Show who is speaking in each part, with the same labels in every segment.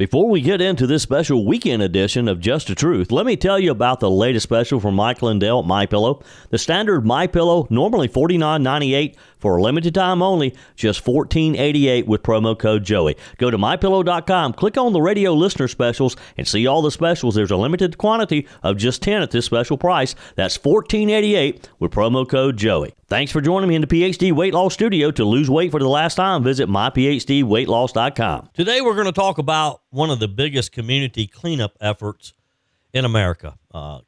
Speaker 1: Before we get into this special weekend edition of Just the Truth, let me tell you about the latest special from Mike Lindell at MyPillow. The standard MyPillow, normally $49.98 for a limited time only, just $14.88 with promo code Joey. Go to MyPillow.com, click on the radio listener specials, and see all the specials. There's a limited quantity of just 10 at this special price. That's $14.88 with promo code Joey. Thanks for joining me in the PhD Weight Loss Studio. To lose weight for the last time, visit myphdweightloss.com. Today we're going to talk about one of the biggest community cleanup efforts in America.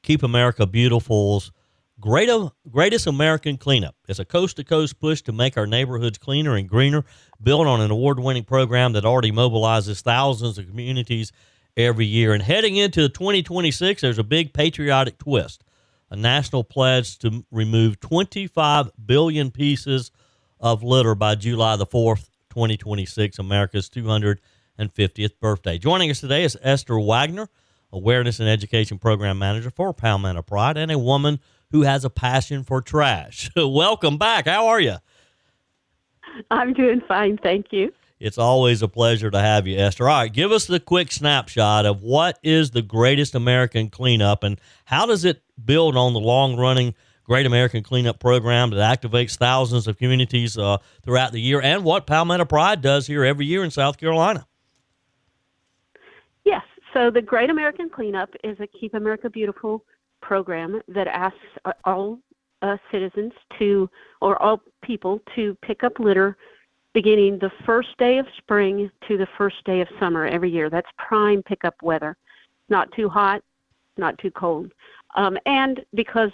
Speaker 1: Keep America Beautiful's Greatest American Cleanup. It's a coast-to-coast push to make our neighborhoods cleaner and greener, built on an award-winning program that already mobilizes thousands of communities every year. And heading into 2026, there's a big patriotic twist. A national pledge to remove 25 billion pieces of litter by July the 4th, 2026, America's 250th birthday. Joining us today is Esther Wagner, Awareness and Education Program Manager for Palmetto Pride, and a woman who has a passion for trash. Welcome back. How are you?
Speaker 2: I'm doing fine, thank you.
Speaker 1: It's always a pleasure to have you, Esther. All right, give us the quick snapshot of what is the Greatest American Cleanup and how does it build on the long-running Great American Cleanup program that activates thousands of communities throughout the year, and what Palmetto Pride does here every year in South Carolina.
Speaker 2: Yes, so the Great American Cleanup is a Keep America Beautiful program that asks all citizens or all people to pick up litter beginning the first day of spring to the first day of summer every year. That's prime pickup weather. Not too hot, not too cold. And because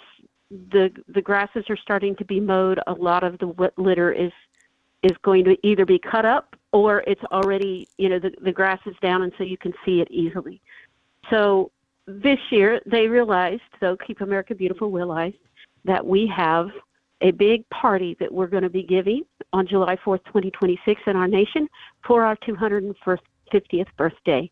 Speaker 2: the grasses are starting to be mowed, a lot of the litter is going to either be cut up or it's already, the grass is down and so you can see it easily. So this year they realized, Keep America Beautiful realized that we have a big party that we're going to be giving on July 4th, 2026 in our nation for our 250th birthday.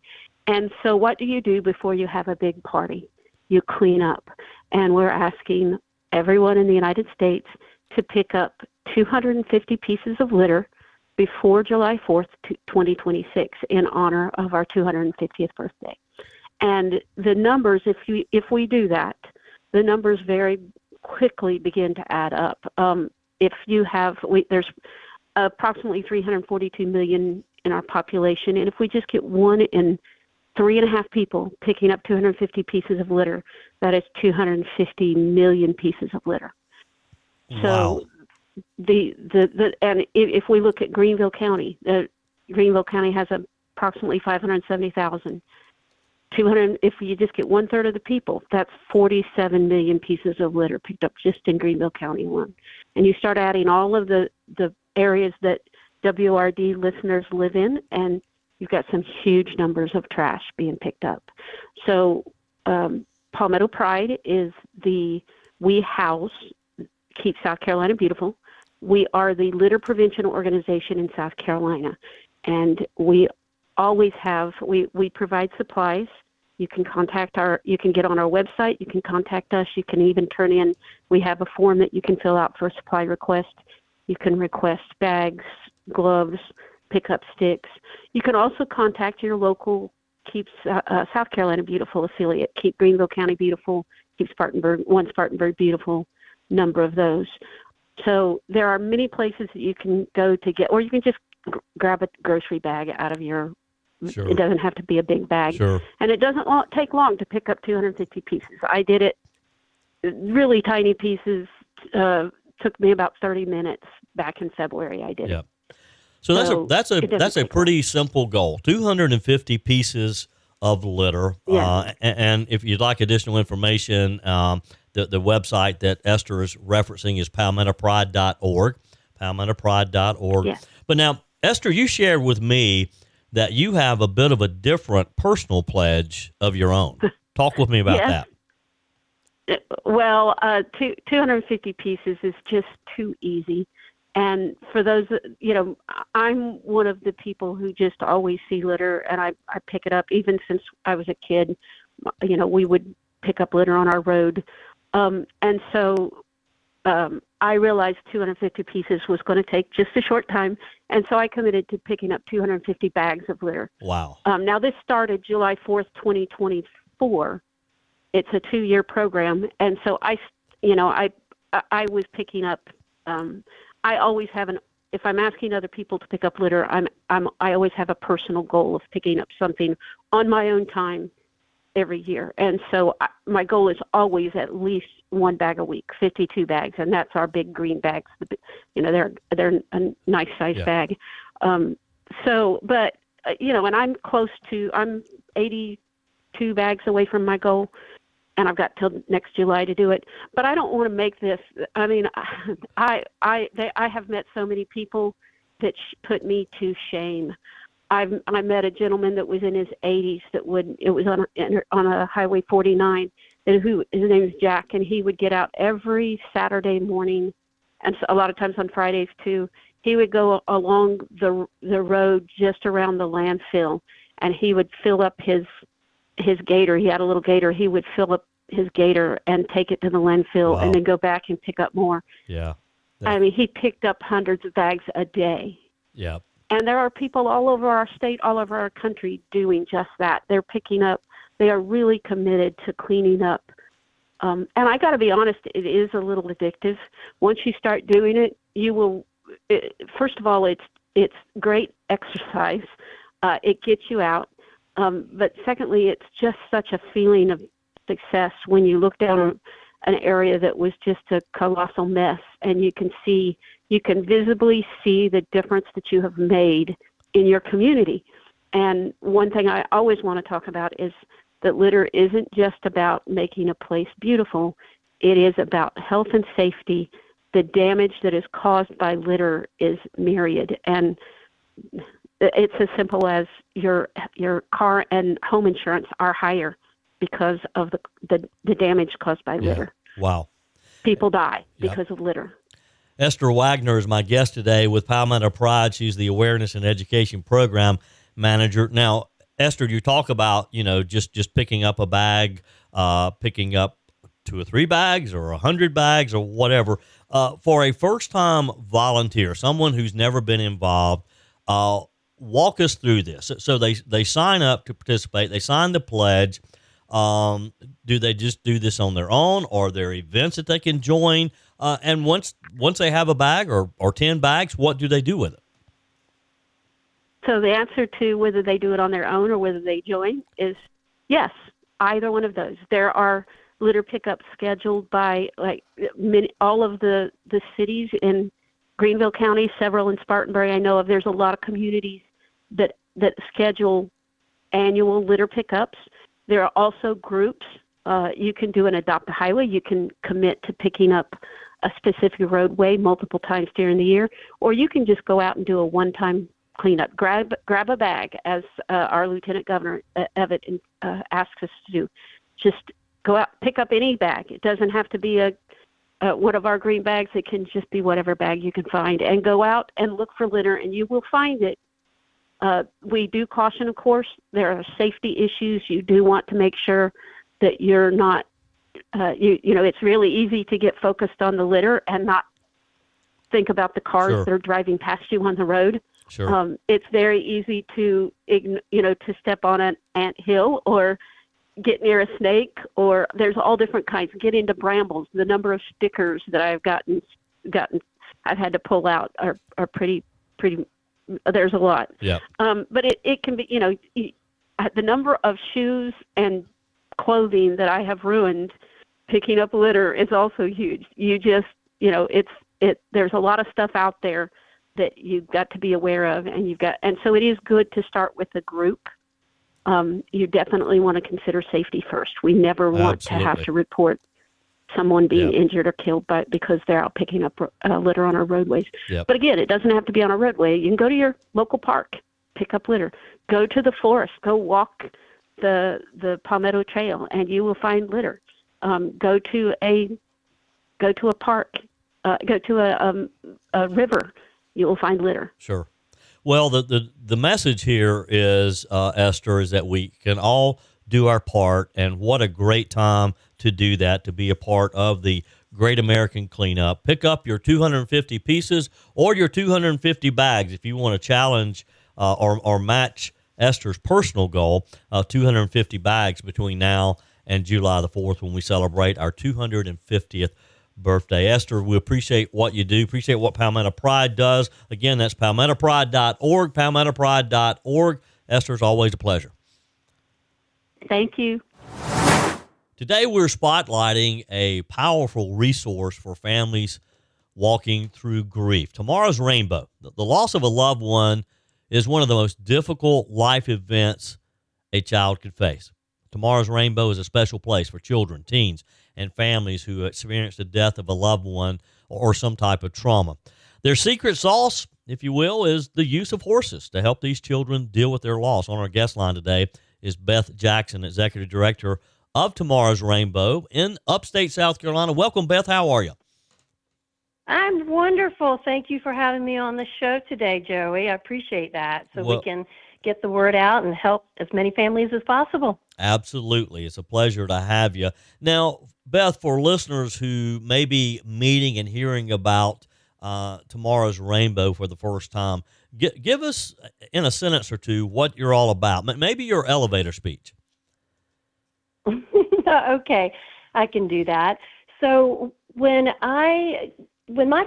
Speaker 2: And so what do you do before you have a big party? You clean up. And we're asking everyone in the United States to pick up 250 pieces of litter before July 4th, 2026 in honor of our 250th birthday. And the numbers, if we do that, the numbers very quickly begin to add up. There's approximately 342 million in our population, and if we just get 1 in 3.5 people picking up 250 pieces of litter, that is 250 million pieces of litter.
Speaker 1: Wow.
Speaker 2: So if we look at Greenville County, Greenville County has approximately 570,000. If you just get 1/3 of the people, that's 47 million pieces of litter picked up just in Greenville County alone. And you start adding all of the areas that WRD listeners live in, and you've got some huge numbers of trash being picked up. So Palmetto Pride is we house Keep South Carolina Beautiful. We are the litter prevention organization in South Carolina, and we always have, we provide supplies. You can you can get on our website, you can contact us, you can even turn in, we have a form that you can fill out for a supply request. You can request bags, gloves, pickup sticks. You can also contact your local Keep South Carolina Beautiful affiliate, Keep Greenville County Beautiful, Keep Spartanburg Beautiful, number of those. So there are many places that you can go to get, or you can just grab a grocery bag out of your,
Speaker 1: Sure.
Speaker 2: It doesn't have to be a big bag.
Speaker 1: Sure.
Speaker 2: And it doesn't take long to pick up 250 pieces. I did it, really tiny pieces, took me about 30 minutes back in February. I did it.
Speaker 1: So that's a pretty simple goal, 250 pieces of litter.
Speaker 2: Yeah.
Speaker 1: And if you'd like additional information, the website that Esther is referencing is palmettopride.org, palmettopride.org.
Speaker 2: Yes.
Speaker 1: But now, Esther, you shared with me that you have a bit of a different personal pledge of your own. Talk with me about that.
Speaker 2: Well, 250 pieces is just too easy. And for those, I'm one of the people who just always see litter, and I pick it up. Even since I was a kid, we would pick up litter on our road. And so I realized 250 pieces was going to take just a short time, and so I committed to picking up 250 bags of litter.
Speaker 1: Wow.
Speaker 2: Now, this started July 4th, 2024. It's a 2-year program, and so I was picking up. I always have if I'm asking other people to pick up litter, I always have a personal goal of picking up something on my own time every year. And so my goal is always at least 1 bag a week, 52 bags, and that's our big green bags. They're a nice size bag. But and I'm 82 bags away from my goal, and I've got till next July to do it. But I don't want to make this. I mean, I have met so many people that put me to shame. I met a gentleman that was in his 80s it was on a Highway 49, his name is Jack, and he would get out every Saturday morning, and so a lot of times on Fridays too. He would go along the road just around the landfill, and he would fill up his gator. He had a little gator. He would fill up his gator and take it to the landfill, and then go back and pick up more.
Speaker 1: Yeah.
Speaker 2: I mean, he picked up hundreds of bags a day.
Speaker 1: Yeah.
Speaker 2: And there are people all over our state, all over our country doing just that. They're picking up. They are really committed to cleaning up. And I got to be honest, it is a little addictive. Once you start doing it, you will. First of all, it's great exercise. It gets you out. But secondly, it's just such a feeling of success when you look down an area that was just a colossal mess, and you can visibly see the difference that you have made in your community. And one thing I always want to talk about is that litter isn't just about making a place beautiful. It is about health and safety. The damage that is caused by litter is myriad. And it's as simple as your car and home insurance are higher because of the damage caused by litter.
Speaker 1: Wow.
Speaker 2: People die because of litter.
Speaker 1: Esther Wagner is my guest today with Palmetto Pride. She's the Awareness and Education Program Manager. Now, Esther, you talk about, just picking up a bag, picking up 2 or 3 bags or 100 bags or whatever. For a first-time volunteer, someone who's never been involved, walk us through this. So they sign up to participate. They sign the pledge. Do they just do this on their own, or are there events that they can join? And once they have a bag or 10 bags, what do they do with it?
Speaker 2: So the answer to whether they do it on their own or whether they join is yes, either one of those. There are litter pickups scheduled by all of the cities in Greenville County, several in Spartanburg. I know of. There's a lot of communities that schedule annual litter pickups. There are also groups. You can do an Adopt a Highway. You can commit to picking up a specific roadway multiple times during the year, or you can just go out and do a one-time cleanup. Grab a bag, as our Lieutenant Governor Evitt asks us to do. Just go out, pick up any bag. It doesn't have to be one of our green bags. It can just be whatever bag you can find, and go out and look for litter, and you will find it. We do caution, of course. There are safety issues. You do want to make sure that you're not, it's really easy to get focused on the litter and not think about the cars that are driving past you on the road.
Speaker 1: Sure.
Speaker 2: It's very easy to step on an anthill or get near a snake, or there's all different kinds. Get into brambles. The number of stickers that I've I've had to pull out are pretty. There's a lot.
Speaker 1: Yeah.
Speaker 2: But it can be, the number of shoes and clothing that I have ruined picking up litter is also huge. You just, there's a lot of stuff out there that you've got to be aware of, and so it is good to start with a group. You definitely want to consider safety first. We never want to have to report someone being injured or killed because they're out picking up litter on our roadways. Yep. But again, it doesn't have to be on a roadway. You can go to your local park, pick up litter. Go to the forest. Go walk the Palmetto Trail, and you will find litter. Go to a park. Go to a river. You will find litter.
Speaker 1: Sure. Well, the message here is, Esther, is that we can all do our part, and what a great time to do that, to be a part of the Great American Cleanup. Pick up your 250 pieces or your 250 bags if you want to challenge or match Esther's personal goal of 250 bags between now and July the 4th when we celebrate our 250th birthday. Esther, we appreciate what you do, appreciate what Palmetto Pride does. Again, that's palmettopride.org, palmettopride.org. Esther, it's always a pleasure.
Speaker 2: Thank you.
Speaker 1: Today, we're spotlighting a powerful resource for families walking through grief. Tomorrow's Rainbow. The loss of a loved one is one of the most difficult life events a child could face. Tomorrow's Rainbow is a special place for children, teens, and families who experience the death of a loved one or some type of trauma. Their secret sauce, if you will, is the use of horses to help these children deal with their loss. On our guest line today is Beth Jackson, Executive Director of Tomorrow's Rainbow in Upstate, South Carolina. Welcome, Beth. How are you?
Speaker 3: I'm wonderful. Thank you for having me on the show today, Joey. I appreciate that. So we can get the word out and help as many families as possible.
Speaker 1: Absolutely. It's a pleasure to have you. Now, Beth, for listeners who may be meeting and hearing about Tomorrow's Rainbow for the first time, give us, in a sentence or two, what you're all about. Maybe your elevator speech.
Speaker 3: Okay, I can do that. So when my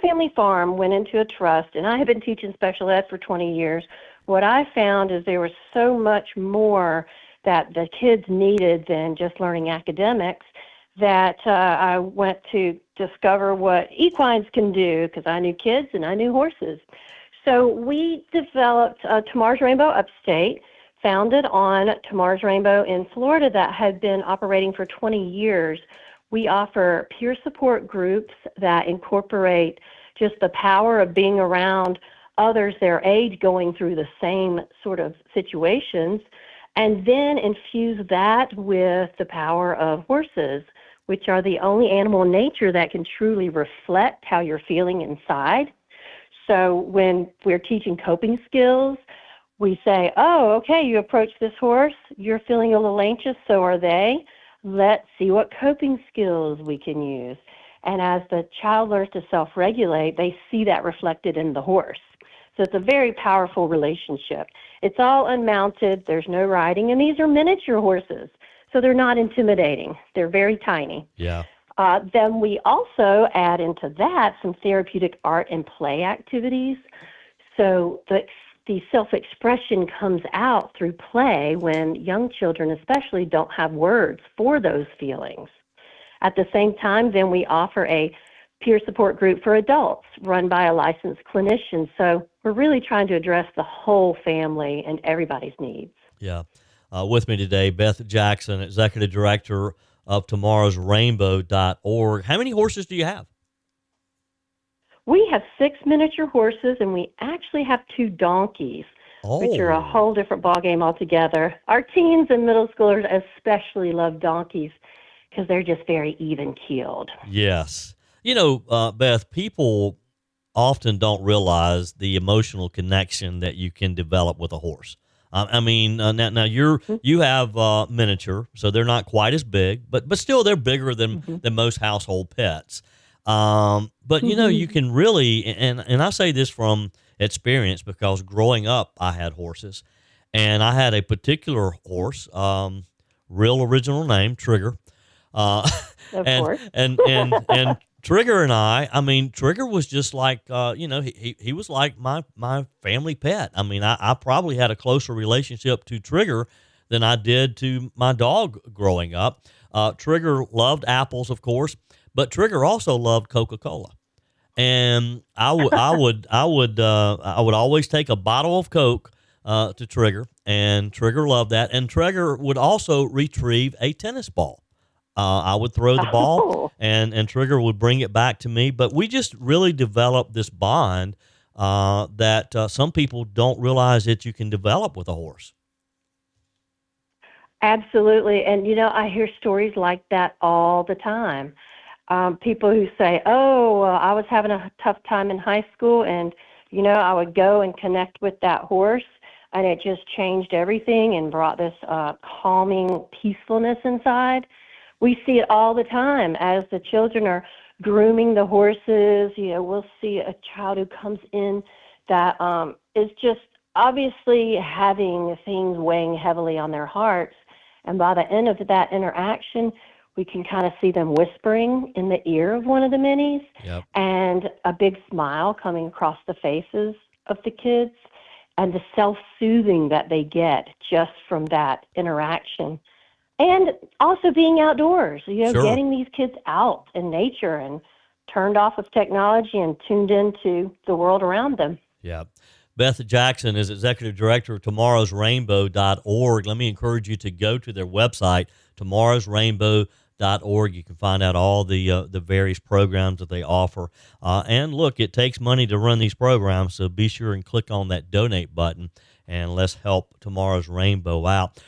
Speaker 3: family farm went into a trust, and I have been teaching special ed for 20 years, what I found is there was so much more that the kids needed than just learning academics that I went to discover what equines can do because I knew kids and I knew horses. So we developed Tomorrow's Rainbow Upstate, founded on Tomorrow's Rainbow in Florida that had been operating for 20 years. We offer peer support groups that incorporate just the power of being around others their age going through the same sort of situations, and then infuse that with the power of horses, which are the only animal in nature that can truly reflect how you're feeling inside. So when we're teaching coping skills, we say, oh, okay, you approach this horse, you're feeling a little anxious, so are they. Let's see what coping skills we can use. And as the child learns to self-regulate, they see that reflected in the horse. So it's a very powerful relationship. It's all unmounted, there's no riding, and these are miniature horses, so they're not intimidating. They're very tiny.
Speaker 1: Yeah.
Speaker 3: Then we also add into that some therapeutic art and play activities. So the self-expression comes out through play when young children especially don't have words for those feelings. At the same time, then we offer a peer support group for adults run by a licensed clinician. So we're really trying to address the whole family and everybody's needs.
Speaker 1: Yeah. With me today, Beth Jackson, Executive Director of Tomorrow's Rainbow.org. How many horses do you have?
Speaker 3: We have 6 miniature horses, and we actually have 2 donkeys, which are a whole different ballgame altogether. Our teens and middle schoolers especially love donkeys because they're just very even-keeled.
Speaker 1: Yes. You know, Beth, people often don't realize the emotional connection that you can develop with a horse. I mean, now you have miniature, so they're not quite as big, but still they're bigger than most household pets. But you know, you can really, and I say this from experience because growing up I had horses, and I had a particular horse, real original name, Trigger.
Speaker 3: Of course.
Speaker 1: And Trigger and I mean, Trigger was just like, he was like my family pet. I mean, I probably had a closer relationship to Trigger than I did to my dog growing up. Trigger loved apples, of course, but Trigger also loved Coca-Cola. And I would always take a bottle of Coke to Trigger, and Trigger loved that. And Trigger would also retrieve a tennis ball. I would throw the ball, and Trigger would bring it back to me. But we just really developed this bond that some people don't realize that you can develop with a horse.
Speaker 3: Absolutely. And, you know, I hear stories like that all the time. People who say, I was having a tough time in high school, and, you know, I would go and connect with that horse, and it just changed everything and brought this calming peacefulness inside. We see it all the time as the children are grooming the horses. We'll see a child who comes in that is just obviously having things weighing heavily on their hearts. And by the end of that interaction, we can kind of see them whispering in the ear of one of the minis.
Speaker 1: Yep.
Speaker 3: And a big smile coming across the faces of the kids, and the self-soothing that they get just from that interaction. And also being outdoors,
Speaker 1: Sure.
Speaker 3: getting these kids out in nature and turned off of technology and tuned into the world around them.
Speaker 1: Yeah. Beth Jackson is executive director of tomorrowsrainbow.org. Let me encourage you to go to their website, tomorrowsrainbow.org. You can find out all the various programs that they offer. And look, it takes money to run these programs, so be sure and click on that donate button, and let's help Tomorrow's Rainbow out.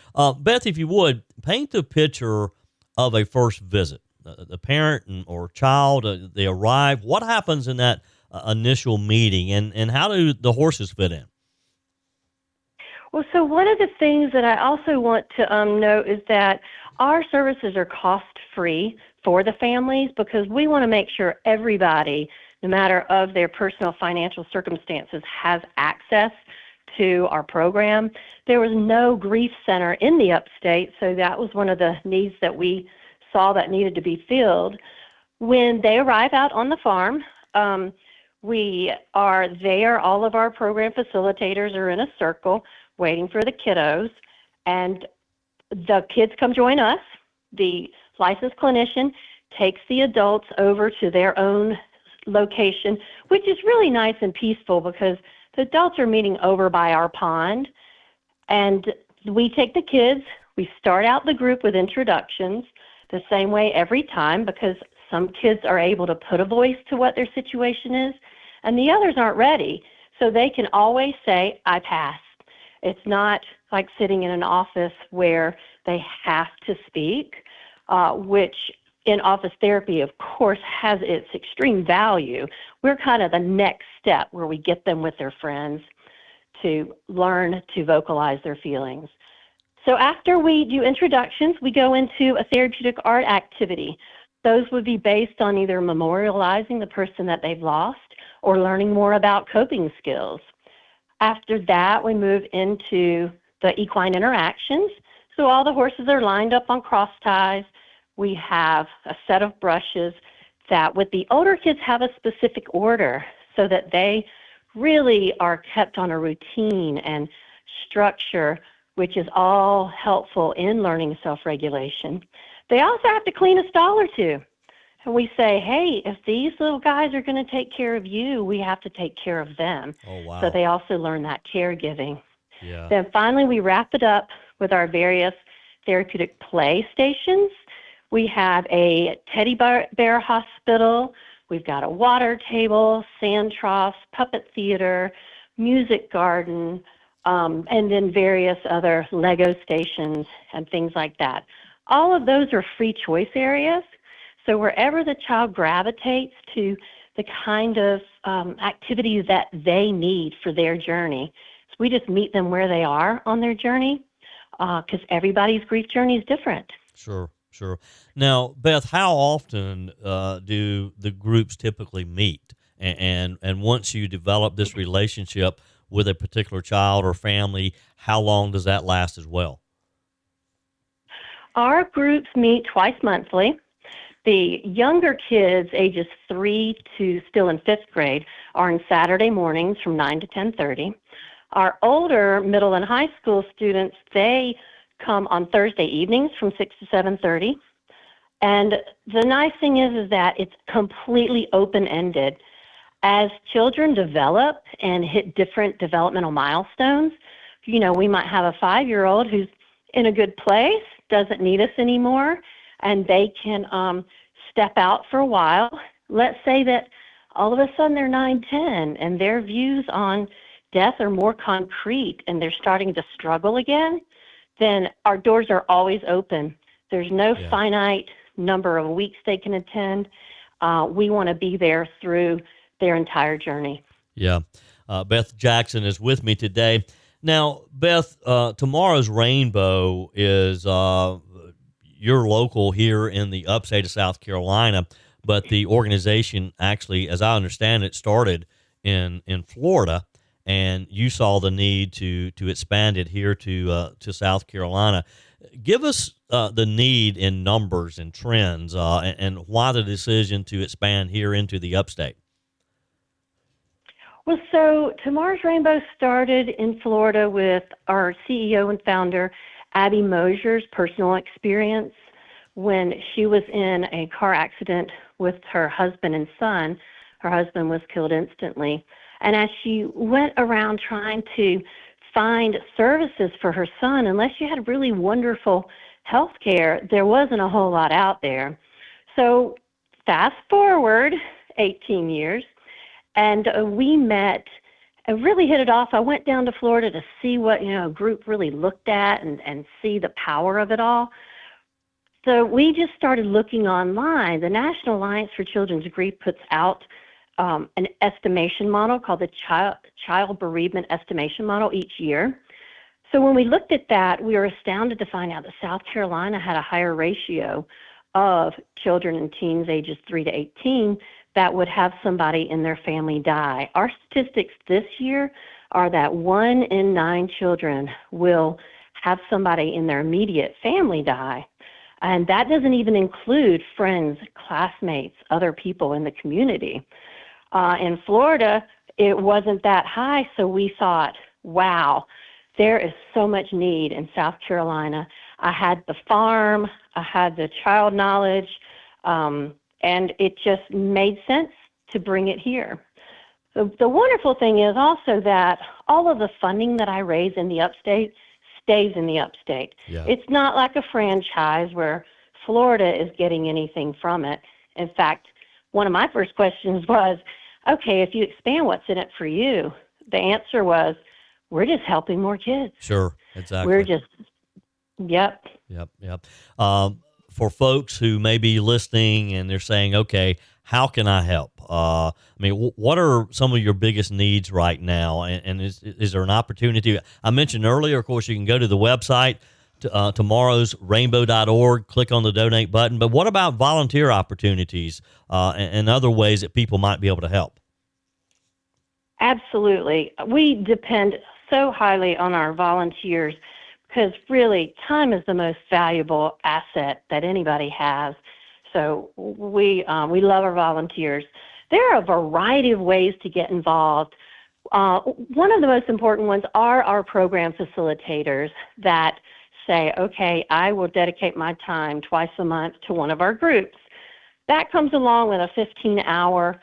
Speaker 1: Beth, if you would, paint the picture of a first visit. The parent or child, they arrive. What happens in that initial meeting, and how do the horses fit in?
Speaker 3: Well, so one of the things that I also want to note is that our services are cost-free for the families, because we want to make sure everybody, no matter of their personal financial circumstances, has access to our program. There was no grief center in the Upstate, so that was one of the needs that we saw that needed to be filled. When they arrive out on the farm, we are there. All of our program facilitators are in a circle waiting for the kiddos, and the kids come join us. The licensed clinician takes the adults over to their own location, which is really nice and peaceful because the adults are meeting over by our pond. And we take the kids, we start out the group with introductions the same way every time, because some kids are able to put a voice to what their situation is, and the others aren't ready. So they can always say, I pass. It's not like sitting in an office where they have to speak, which in office therapy, of course, has its extreme value. We're kind of the next step where we get them with their friends to learn to vocalize their feelings. So after we do introductions, we go into a therapeutic art activity. Those would be based on either memorializing the person that they've lost or learning more about coping skills. After that, we move into the equine interactions. So all the horses are lined up on cross ties. We have a set of brushes that with the older kids have a specific order so that they really are kept on a routine and structure, which is all helpful in learning self-regulation. They also have to clean a stall or two. And we say, hey, if these little guys are going to take care of you, we have to take care of them.
Speaker 1: Oh, wow.
Speaker 3: So they also learn that caregiving.
Speaker 1: Yeah.
Speaker 3: Then finally, we wrap it up with our various therapeutic play stations. We have a teddy bear hospital. We've got a water table, sand troughs, puppet theater, music garden, and then various other Lego stations and things like that. All of those are free choice areas. So wherever the child gravitates to the kind of activities that they need for their journey, so we just meet them where they are on their journey, because everybody's grief journey is different.
Speaker 1: Sure. Now, Beth, how often do the groups typically meet? And once you develop this relationship with a particular child or family, how long does that last as well?
Speaker 3: Our groups meet twice monthly. The younger kids, ages 3 to still in 5th grade, are on Saturday mornings from 9 to 10:30. Our older middle and high school students, they come on Thursday evenings from 6 to 7:30. And the nice thing is that it's completely open-ended. As children develop and hit different developmental milestones, we might have a 5-year-old who's in a good place, doesn't need us anymore, and they can step out for a while. Let's say that all of a sudden they're 9, 10, and their views on death are more concrete and they're starting to struggle again, then our doors are always open. There's no finite number of weeks they can attend. We want to be there through their entire journey.
Speaker 1: Yeah. Beth Jackson is with me today. Now, Beth, Tomorrow's Rainbow is you're local here in the upstate of South Carolina, but the organization actually, as I understand it, started in Florida, and you saw the need to expand it here to South Carolina. Give us the need in numbers and trends, and why the decision to expand here into the Upstate.
Speaker 3: Well, so Tomorrow's Rainbow started in Florida with our CEO and founder, Abby Mosier's personal experience when she was in a car accident with her husband and son. Her husband was killed instantly. And as she went around trying to find services for her son, unless you had really wonderful health care, there wasn't a whole lot out there. So fast forward 18 years, and we met and really hit it off. I went down to Florida to see what, a group really looked at and see the power of it all. So we just started looking online. The National Alliance for Children's Grief puts out an estimation model called the Child Bereavement Estimation Model each year. So when we looked at that, we were astounded to find out that South Carolina had a higher ratio of children and teens ages 3 to 18 that would have somebody in their family die. Our statistics this year are that 1 in 9 children will have somebody in their immediate family die. And that doesn't even include friends, classmates, other people in the community. In Florida, it wasn't that high, so we thought, wow, there is so much need in South Carolina. I had the farm, I had the child knowledge, and it just made sense to bring it here. The wonderful thing is also that all of the funding that I raise in the Upstate stays in the Upstate.
Speaker 1: Yeah.
Speaker 3: It's not like a franchise where Florida is getting anything from it. In fact, one of my first questions was, okay, if you expand, what's in it for you? The answer was, we're just helping more kids.
Speaker 1: Sure, exactly.
Speaker 3: We're just, yep.
Speaker 1: Yep. For folks who may be listening and they're saying, okay, how can I help? What are some of your biggest needs right now? And is there an opportunity? I mentioned earlier, of course, you can go to the website, tomorrowsrainbow.org, click on the donate button. But what about volunteer opportunities and other ways that people might be able to help?
Speaker 3: Absolutely. We depend so highly on our volunteers because really time is the most valuable asset that anybody has. So we love our volunteers. There are a variety of ways to get involved. One of the most important ones are our program facilitators that say, okay, I will dedicate my time twice a month to one of our groups. That comes along with a 15-hour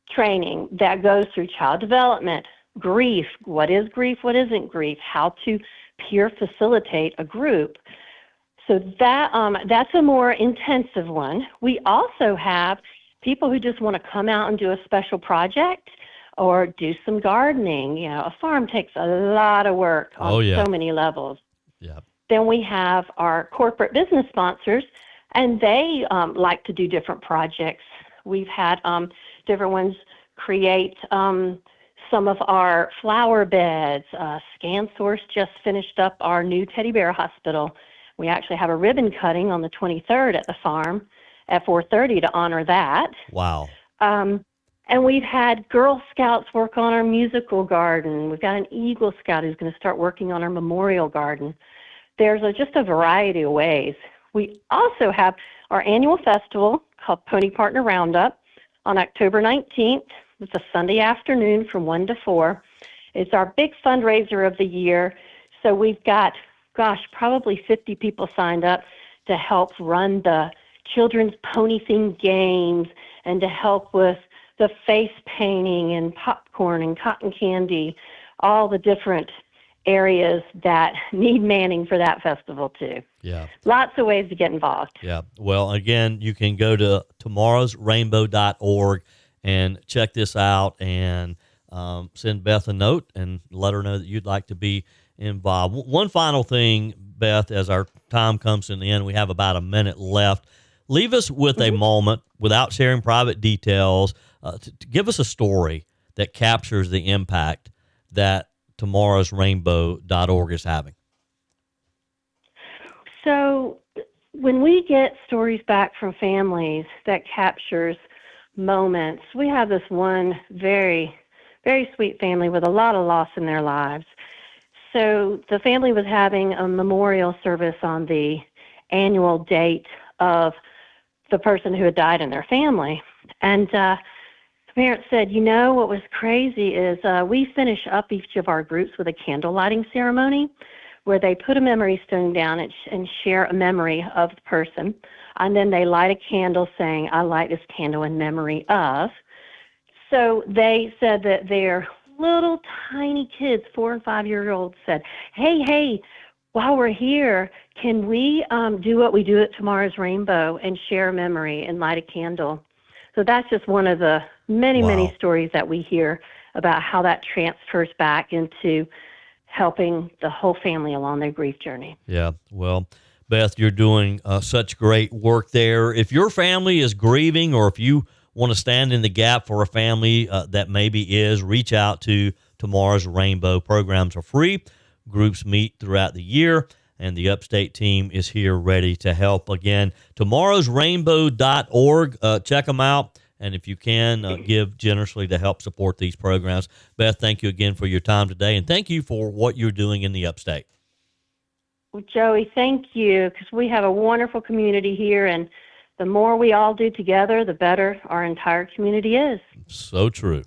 Speaker 3: training that goes through child development, grief, what is grief, what isn't grief, how to peer facilitate a group. So that's a more intensive one. We also have people who just want to come out and do a special project or do some gardening. A farm takes a lot of work on so many levels.
Speaker 1: Yeah.
Speaker 3: Then we have our corporate business sponsors, and they like to do different projects. We've had different ones create some of our flower beds. ScanSource just finished up our new teddy bear hospital. We actually have a ribbon cutting on the 23rd at the farm at 4:30 to honor that.
Speaker 1: Wow.
Speaker 3: And we've had Girl Scouts work on our musical garden. We've got an Eagle Scout who's going to start working on our memorial garden. There's just a variety of ways. We also have our annual festival called Pony Partner Roundup on October 19th. It's a Sunday afternoon from 1 to 4. It's our big fundraiser of the year. So we've got, probably 50 people signed up to help run the children's pony-themed games and to help with the face painting and popcorn and cotton candy, all the different areas that need manning for that festival too.
Speaker 1: Yeah.
Speaker 3: Lots of ways to get involved.
Speaker 1: Yeah. Well, again, you can go to tomorrowsrainbow.org and check this out and send Beth a note and let her know that you'd like to be involved. One final thing, Beth, as our time comes to the end, we have about a minute left. Leave us with a moment without sharing private details. To give us a story that captures the impact that tomorrowsrainbow.org is having.
Speaker 3: So when we get stories back from families that captures moments, we have this one very, very sweet family with a lot of loss in their lives. So the family was having a memorial service on the annual date of the person who had died in their family. And the parents said, what was crazy is we finish up each of our groups with a candle lighting ceremony where they put a memory stone down and share a memory of the person. And then they light a candle saying, I light this candle in memory of. So they said that their little tiny kids, 4 and 5 year olds, said, hey, while we're here, can we do what we do at Tomorrow's Rainbow and share a memory and light a candle? So that's just one of the many stories that we hear about how that transfers back into helping the whole family along their grief journey.
Speaker 1: Yeah, well, Beth, you're doing such great work there. If your family is grieving, or if you want to stand in the gap for a family that maybe is, reach out to Tomorrow's Rainbow. Programs are free. Groups meet throughout the year, and the Upstate team is here ready to help. Again, tomorrowsrainbow.org. Check them out. And if you can, give generously to help support these programs. Beth, thank you again for your time today, and thank you for what you're doing in the Upstate.
Speaker 3: Well, Joey, thank you, because we have a wonderful community here, and the more we all do together, the better our entire community is.
Speaker 1: So true.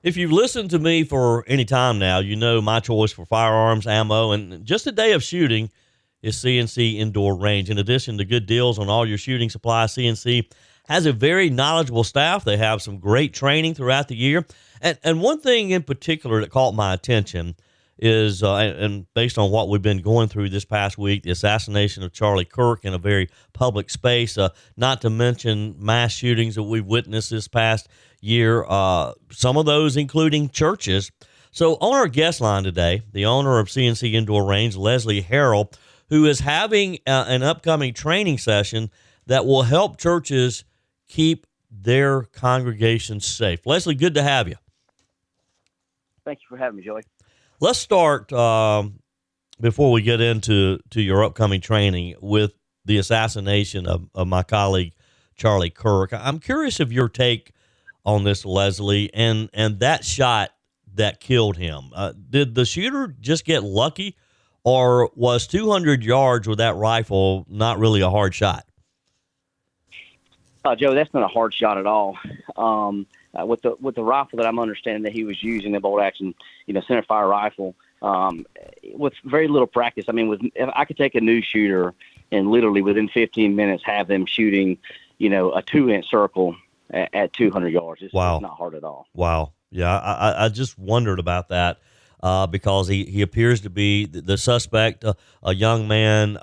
Speaker 1: If you've listened to me for any time now, you know my choice for firearms, ammo, and just a day of shooting is C&C Indoor Range. In addition to good deals on all your shooting supplies, C&C has a very knowledgeable staff. They have some great training throughout the year. And one thing in particular that caught my attention is, and based on what we've been going through this past week, the assassination of Charlie Kirk in a very public space, not to mention mass shootings that we've witnessed this past year, some of those including churches. So on our guest line today, the owner of C&C Indoor Range, Leslie Harrell, who is having an upcoming training session that will help churches keep their congregations safe. Leslie, good to have you.
Speaker 4: Thank you for having me, Joey.
Speaker 1: Let's start, before we get into your upcoming training, with the assassination of my colleague, Charlie Kirk. I'm curious of your take on this, Leslie, and that shot that killed him. Did the shooter just get lucky, or was 200 yards with that rifle not really a hard shot?
Speaker 4: Joe, that's not a hard shot at all. With the rifle that I'm understanding that he was using, the bolt action, center fire rifle, with very little practice. I mean, if I could take a new shooter and literally within 15 minutes have them shooting, a 2-inch circle at 200 yards. It's not hard at all.
Speaker 1: Wow. Yeah, I just wondered about that because he appears to be the suspect, a young man,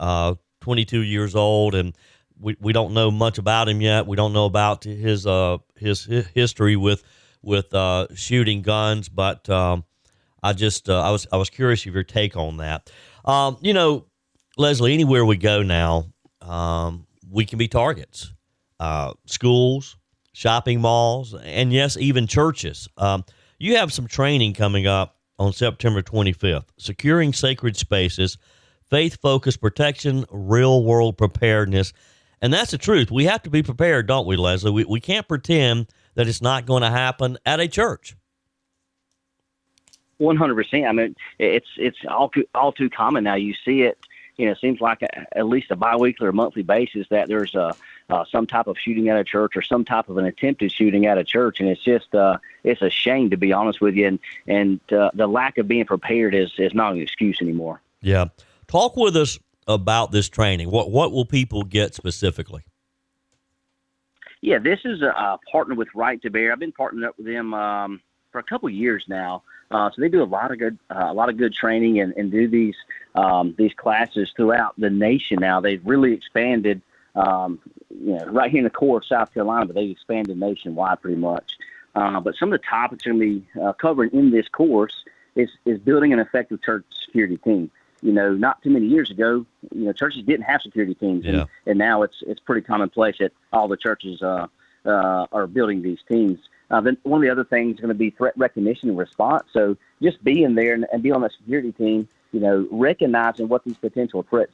Speaker 1: 22 years old, and we don't know much about him yet. We don't know about his history with shooting guns, but I was curious of your take on that. Leslie, anywhere we go now, we can be targets. Schools, shopping malls, and yes, even churches. You have some training coming up on September 25th, Securing Sacred Spaces, Faith-Focused Protection, Real-World Preparedness. And that's the truth. We have to be prepared, don't we, Leslie? We can't pretend that it's not going to happen at a church.
Speaker 4: 100%. I mean, it's all too common now. You see it. It seems like at least a biweekly or monthly basis that there's some type of shooting at a church or some type of an attempted shooting at a church, and it's just it's a shame, to be honest with you. And the lack of being prepared is not an excuse anymore.
Speaker 1: Yeah, talk with us about this training. What will people get specifically?
Speaker 4: Yeah, this is a partner with Right to Bear. I've been partnering up with them for a couple of years now. So they do a lot of good training and do these classes throughout the nation. Now they've really expanded, right here in the core of South Carolina, but they've expanded nationwide pretty much. But some of the topics we're going to be covering in this course is building an effective church security team. Not too many years ago, churches didn't have security teams, and now it's pretty commonplace that all the churches are building these teams. Then one of the other things is going to be threat recognition and response. So just being there and be on the security team, recognizing what these potential threats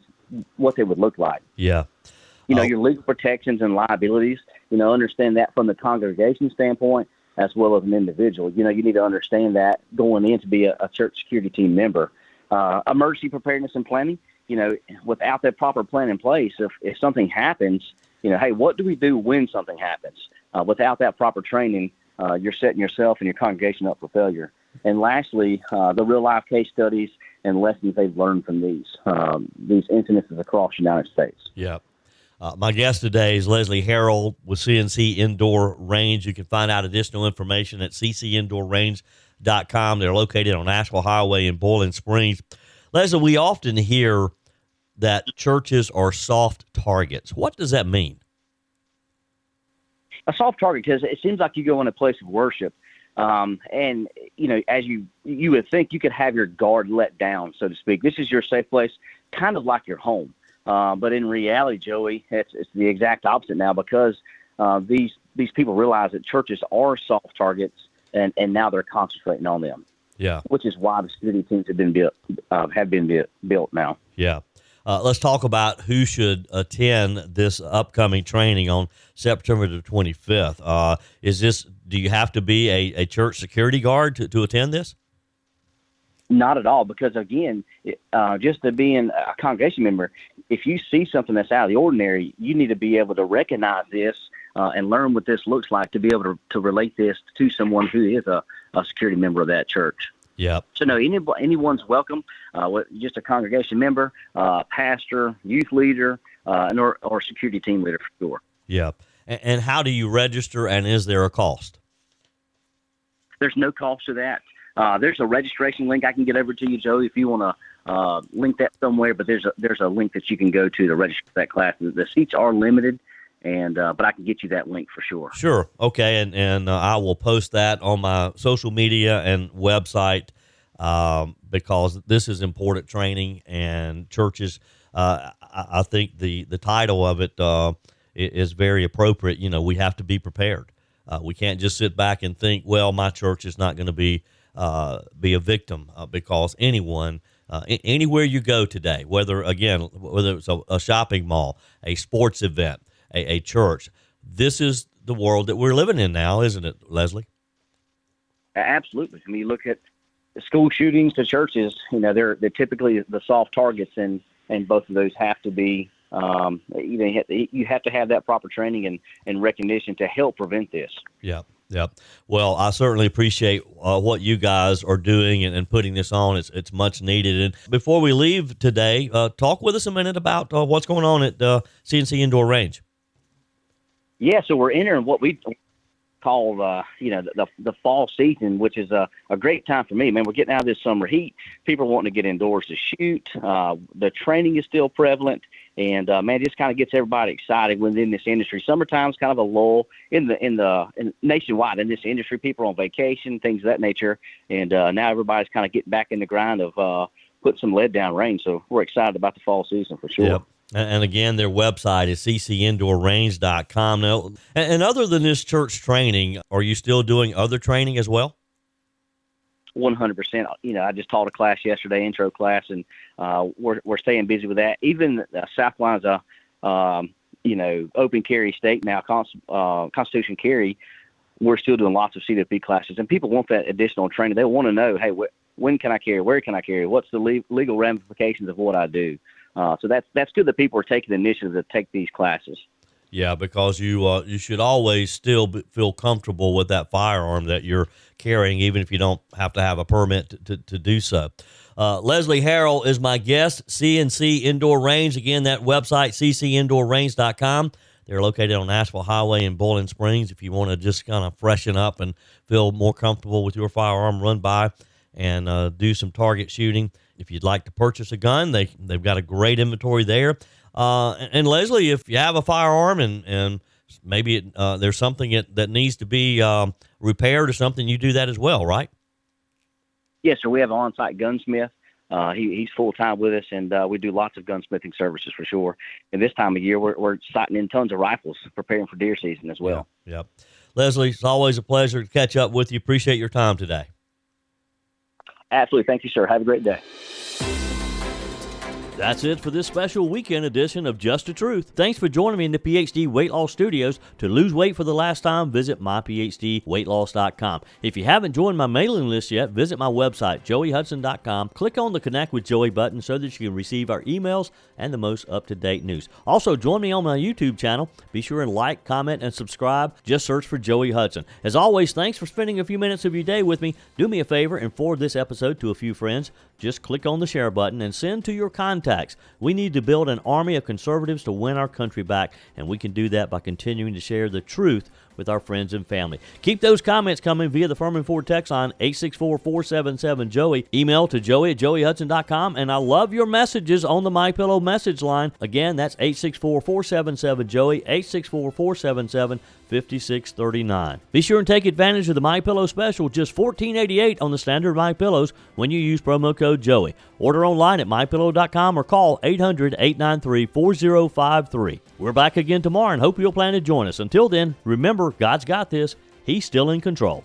Speaker 4: what they would look like.
Speaker 1: Yeah.
Speaker 4: Your legal protections and liabilities, understand that from the congregation standpoint as well as an individual. You need to understand that going in to be a church security team member. Emergency preparedness and planning, without that proper plan in place, if something happens, hey, what do we do when something happens? Without that proper training, you're setting yourself and your congregation up for failure. And lastly, the real-life case studies and lessons they've learned from these incidences across the United States.
Speaker 1: Yeah. My guest today is Leslie Harrell with C&C Indoor Range. You can find out additional information at ccindoorrange.com. They're located on Asheville Hwy in Boiling Springs. Leslie, we often hear that churches are soft targets. What does that mean?
Speaker 4: A soft target, because it seems like you go in a place of worship, and as you would think, you could have your guard let down, so to speak. This is your safe place, kind of like your home. But in reality, Joey, it's the exact opposite now, because these people realize that churches are soft targets, and now they're concentrating on them.
Speaker 1: Yeah,
Speaker 4: which is why the security teams have been built now.
Speaker 1: Yeah. Let's talk about who should attend this upcoming training on September the 25th. Do you have to be a church security guard to attend this?
Speaker 4: Not at all, because again, just to being a congregation member, if you see something that's out of the ordinary, you need to be able to recognize this and learn what this looks like to be able to relate this to someone who is a security member of that church.
Speaker 1: Yeah.
Speaker 4: So no, anyone's welcome. Just a congregation member, pastor, youth leader, or security team leader for sure.
Speaker 1: Yeah. And how do you register? And is there a cost?
Speaker 4: There's no cost to that. There's a registration link I can get over to you, Joey, if you want to link that somewhere. But there's a link that you can go to register for that class. The seats are limited. But I can get you that link for sure.
Speaker 1: Sure. Okay. And I will post that on my social media and website because this is important training, and churches, I think the title of it is very appropriate. We have to be prepared. We can't just sit back and think, well, my church is not going to be a victim because anyone, anywhere you go today, whether it's a shopping mall, a sports event, a church. This is the world that we're living in now, isn't it, Leslie?
Speaker 4: Absolutely. I mean, you look at school shootings to churches, they're typically the soft targets, and both of those have to be, you have to have that proper training and recognition to help prevent this.
Speaker 1: Yeah. Yeah. Well, I certainly appreciate what you guys are doing and putting this on. It's much needed. And before we leave today, talk with us a minute about what's going on at C&C Indoor Range.
Speaker 4: Yeah, so we're entering what we call, the fall season, which is a great time for me. Man, we're getting out of this summer heat. People are wanting to get indoors to shoot. The training is still prevalent, and man, it just kind of gets everybody excited within this industry. Summertime is kind of a lull in nationwide in this industry. People are on vacation, things of that nature, and now everybody's kind of getting back in the grind of putting some lead down range. So we're excited about the fall season for sure.
Speaker 1: Yep. And again, their website is ccindoorrange.com. Now, and other than this church training, are you still doing other training as well?
Speaker 4: 100%. I just taught a class yesterday, intro class, and we're staying busy with that. Even South Carolina's open carry state now, Constitution carry. We're still doing lots of CWP classes, and people want that additional training. They want to know, hey, when can I carry? Where can I carry? What's the legal ramifications of what I do? So that's good that people are taking the initiative to take these classes.
Speaker 1: Yeah, because you should always still feel comfortable with that firearm that you're carrying, even if you don't have to have a permit to do so. Leslie Harrell is my guest, C&C Indoor Range. Again, that website, ccindoorrange.com. They're located on Asheville Hwy in Boiling Springs. If you want to just kind of freshen up and feel more comfortable with your firearm, run by and do some target shooting. If you'd like to purchase a gun, they've got a great inventory there. And Leslie, if you have a firearm and maybe there's something that needs to be repaired or something, you do that as well, right?
Speaker 4: Yes, sir. We have an on-site gunsmith. He's full-time with us, and we do lots of gunsmithing services for sure. And this time of year, we're sighting in tons of rifles, preparing for deer season as well.
Speaker 1: Yep. Leslie, it's always a pleasure to catch up with you. Appreciate your time today.
Speaker 4: Absolutely. Thank you, sir. Have a great day.
Speaker 1: That's it for this special weekend edition of Just the Truth. Thanks for joining me in the PhD Weight Loss Studios. To lose weight for the last time, visit myphdweightloss.com. If you haven't joined my mailing list yet, visit my website, joeyhudson.com. Click on the Connect with Joey button so that you can receive our emails and the most up-to-date news. Also, join me on my YouTube channel. Be sure and like, comment, and subscribe. Just search for Joey Hudson. As always, thanks for spending a few minutes of your day with me. Do me a favor and forward this episode to a few friends. Just click on the share button and send to your contacts. We need to build an army of conservatives to win our country back, and we can do that by continuing to share the truth with our friends and family. Keep those comments coming via the Furman Ford text line, 864-477-JOEY. Email to joey@joeyhudson.com, and I love your messages on the MyPillow message line. Again, that's 864-477-JOEY, 864-477-5639. Be sure and take advantage of the MyPillow special, just $14.88 on the standard MyPillows when you use promo code Joey. Order online at mypillow.com or call 800-893-4053. We're back again tomorrow and hope you'll plan to join us. Until then, remember, God's got this. He's still in control.